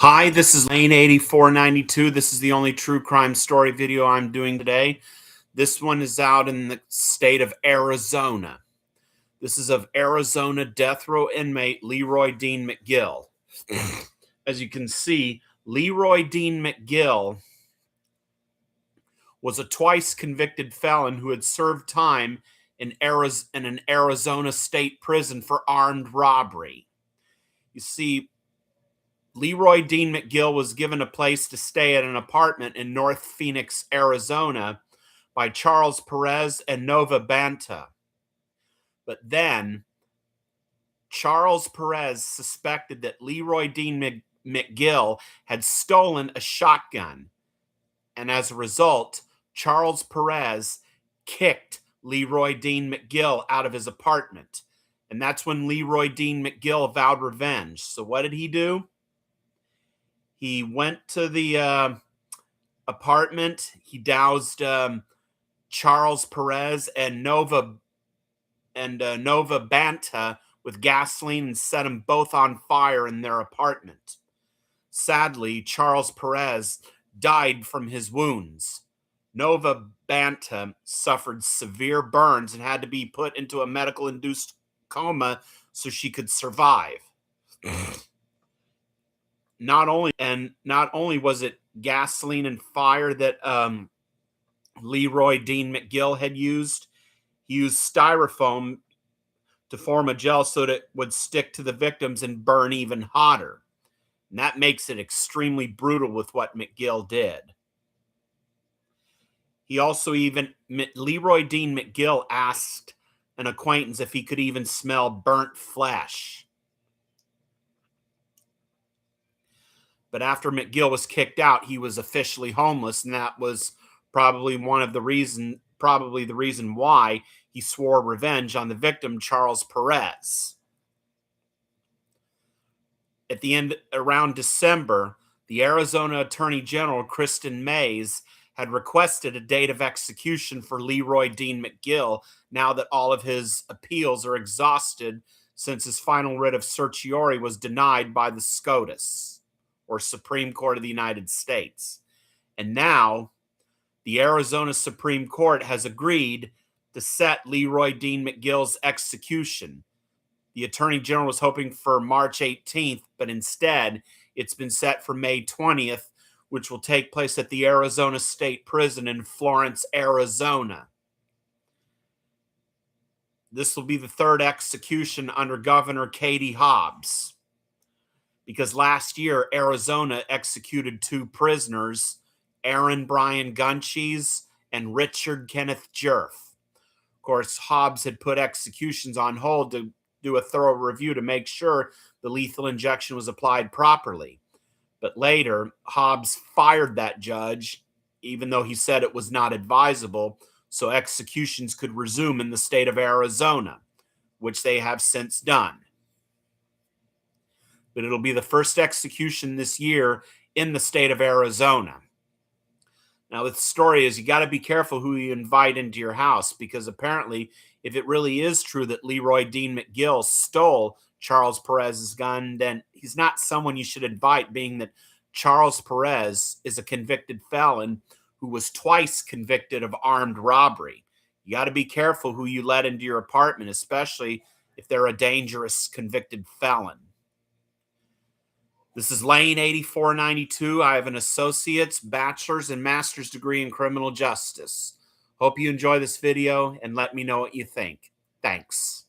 Hi, this is Lane 8492. This is the only true crime story video I'm doing today. This one is out in the state of Arizona. This is of Arizona death row inmate Leroy Dean McGill. As you can see, Leroy Dean McGill was a twice convicted felon who had served time in an Arizona state prison for armed robbery. You see, Leroy Dean McGill was given a place to stay at an apartment in North Phoenix, Arizona by Charles Perez and Nova Banta. But then Charles Perez suspected that Leroy Dean McGill had stolen a shotgun. And as a result, Charles Perez kicked Leroy Dean McGill out of his apartment. And that's when Leroy Dean McGill vowed revenge. So what did he do? He went to the apartment. He doused Charles Perez and Nova Banta with gasoline and set them both on fire in their apartment. Sadly, Charles Perez died from his wounds. Nova Banta suffered severe burns and had to be put into a medical-induced coma so she could survive. Not only was it gasoline and fire that Leroy Dean McGill had used, he used styrofoam to form a gel so that it would stick to the victims and burn even hotter. And that makes it extremely brutal with what McGill did. He also Leroy Dean McGill asked an acquaintance if he could even smell burnt flesh. But after McGill was kicked out, he was officially homeless, and that was probably the reason why he swore revenge on the victim, Charles Perez. At the end, around December, the Arizona Attorney General, Kristen Mays, had requested a date of execution for Leroy Dean McGill now that all of his appeals are exhausted since his final writ of certiorari was denied by the SCOTUS, or Supreme Court of the United States. And now the Arizona Supreme Court has agreed to set Leroy Dean McGill's execution. The Attorney General was hoping for March 18th, but instead it's been set for May 20th, which will take place at the Arizona State Prison in Florence, Arizona. This will be the third execution under Governor Katie Hobbs, because last year Arizona executed two prisoners, Aaron Brian Gunchees and Richard Kenneth Jerf. Of course, Hobbs had put executions on hold to do a thorough review to make sure the lethal injection was applied properly. But later, Hobbs fired that judge, even though he said it was not advisable, so executions could resume in the state of Arizona, which they have since done. But it'll be the first execution this year in the state of Arizona. Now, the story is you got to be careful who you invite into your house, because apparently, if it really is true that Leroy Dean McGill stole Charles Perez's gun, then he's not someone you should invite, being that Charles Perez is a convicted felon who was twice convicted of armed robbery. You got to be careful who you let into your apartment, especially if they're a dangerous convicted felon. This is Lane 8492. I have an associate's, bachelor's, and master's degree in criminal justice. Hope you enjoy this video and let me know what you think. Thanks.